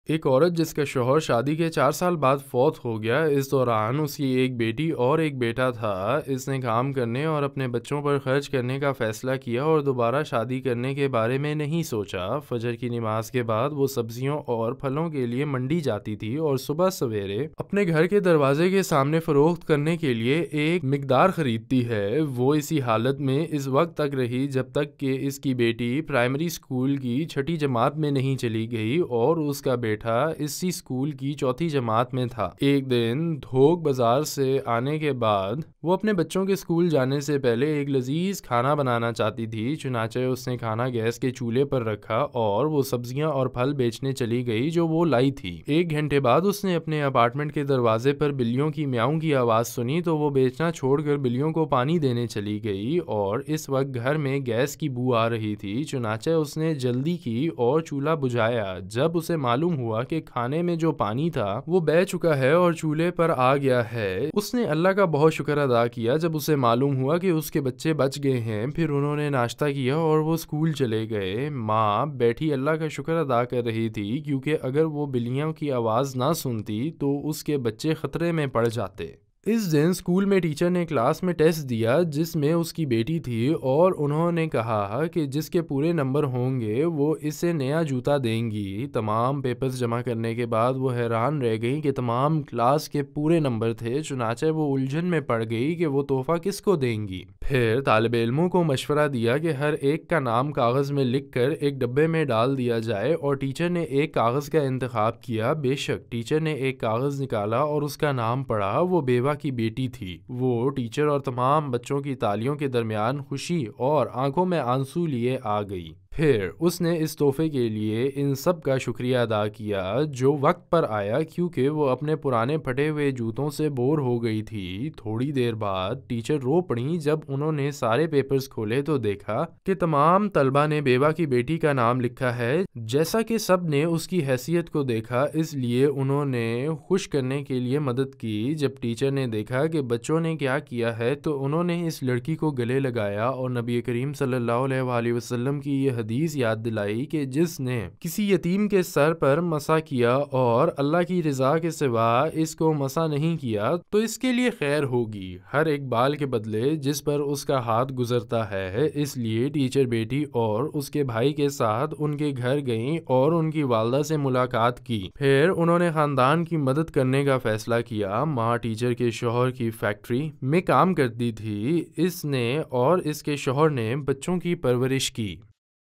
ایک عورت جس کا شوہر شادی کے 4 سال بعد فوت ہو گیا، اس دوران اس کی ایک بیٹی اور ایک بیٹا تھا۔ اس نے کام کرنے اور اپنے بچوں پر خرچ کرنے کا فیصلہ کیا اور دوبارہ شادی کرنے کے بارے میں نہیں سوچا۔ فجر کی نماز کے بعد وہ سبزیوں اور پھلوں کے لیے منڈی جاتی تھی اور صبح سویرے اپنے گھر کے دروازے کے سامنے فروخت کرنے کے لیے ایک مقدار خریدتی ہے۔ وہ اسی حالت میں اس وقت تک رہی جب تک کہ اس کی بیٹی پرائمری اسکول کی 6ٹھی جماعت میں نہیں چلی گئی اور اس کا بیٹا اسی اسکول کی 4تھی جماعت میں تھا۔ ایک دن دھوک بازار سے آنے کے بعد وہ اپنے بچوں کے اسکول جانے سے پہلے ایک لذیذ کھانا بنانا چاہتی تھی، چنانچہ اس نے کھانا گیس کے چولہے پر رکھا اور وہ سبزیاں اور پھل بیچنے چلی گئی جو وہ لائی تھی۔ 1 گھنٹے بعد اس نے اپنے اپارٹمنٹ کے دروازے پر بلیوں کی میاؤں کی آواز سنی تو وہ بیچنا چھوڑ کر بلیوں کو پانی دینے چلی گئی اور اس وقت گھر میں گیس کی بو آ رہی تھی، چنانچہ اس نے جلدی کی اور چولہا بجھایا۔ جب اسے معلوم ہوا کہ کھانے میں جو پانی تھا وہ بہہ چکا ہے اور چولہے پر آ گیا ہے، اس نے اللہ کا بہت شکر ادا کیا۔ جب اسے معلوم ہوا کہ اس کے بچے بچ گئے ہیں، پھر انہوں نے ناشتہ کیا اور وہ اسکول چلے گئے۔ ماں بیٹھی اللہ کا شکر ادا کر رہی تھی کیونکہ اگر وہ بلیوں کی آواز نہ سنتی تو اس کے بچے خطرے میں پڑ جاتے۔ اس دن اسکول میں ٹیچر نے کلاس میں ٹیسٹ دیا جس میں اس کی بیٹی تھی اور انہوں نے کہا کہ جس کے پورے نمبر ہوں گے وہ اسے نیا جوتا دیں گی۔ تمام پیپرز جمع کرنے کے بعد وہ حیران رہ گئی کہ تمام کلاس کے پورے نمبر تھے، چنانچہ وہ الجھن میں پڑ گئی کہ وہ تحفہ کس کو دیں گی۔ پھر طالب علموں کو مشورہ دیا کہ ہر ایک کا نام کاغذ میں لکھ کر ایک ڈبے میں ڈال دیا جائے اور ٹیچر نے ایک کاغذ کا انتخاب کیا۔ بے شک ٹیچر نے ایک کاغذ نکالا اور اس کا نام پڑھا۔ وہ بیوہ کی بیٹی تھی۔ وہ ٹیچر اور تمام بچوں کی تالیوں کے درمیان خوشی اور آنکھوں میں آنسو لیے آ گئی۔ پھر اس نے اس تحفے کے لیے ان سب کا شکریہ ادا کیا جو وقت پر آیا، کیونکہ وہ اپنے پرانے پھٹے ہوئے جوتوں سے بور ہو گئی تھی۔ تھوڑی دیر بعد ٹیچر رو پڑیں جب انہوں نے سارے پیپرز کھولے تو دیکھا کہ تمام طلبہ نے بیوہ کی بیٹی کا نام لکھا ہے۔ جیسا کہ سب نے اس کی حیثیت کو دیکھا، اس لیے انہوں نے خوش کرنے کے لیے مدد کی۔ جب ٹیچر نے دیکھا کہ بچوں نے کیا کیا ہے تو انہوں نے اس لڑکی کو گلے لگایا اور نبی کریم صلی اللہ علیہ وآلہ وسلم کی یہ حدیث یاد دلائی کہ جس نے کسی یتیم کے سر پر مسح کیا اور اللہ کی رضا کے سوا اس کو مسح نہیں کیا تو اس کے لیے خیر ہوگی، ہر ایک بال کے بدلے جس پر اس کا ہاتھ گزرتا ہے۔ اس لیے ٹیچر بیٹی اور اس کے بھائی کے ساتھ ان کے گھر گئیں اور ان کی والدہ سے ملاقات کی۔ پھر انہوں نے خاندان کی مدد کرنے کا فیصلہ کیا۔ ماں ٹیچر کے شوہر کی فیکٹری میں کام کرتی تھی۔ اس نے اور اس کے شوہر نے بچوں کی پرورش کی۔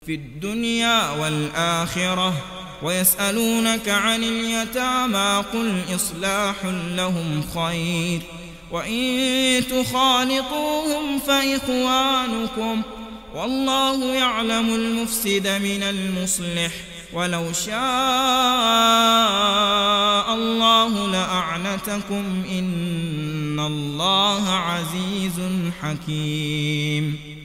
فی الدنیا والآخرہ ویسألونک عن الیتامی قل اصلاح لهم خیر وَإِن تُخَالِطُوهُمْ فَإِخْوَانُكُمْ وَاللَّهُ يَعْلَمُ الْمُفْسِدَ مِنَ الْمُصْلِحِ وَلَوْ شَاءَ اللَّهُ لَأَعْنَتَكُمْ إِنَّ اللَّهَ عَزِيزٌ حَكِيمٌ۔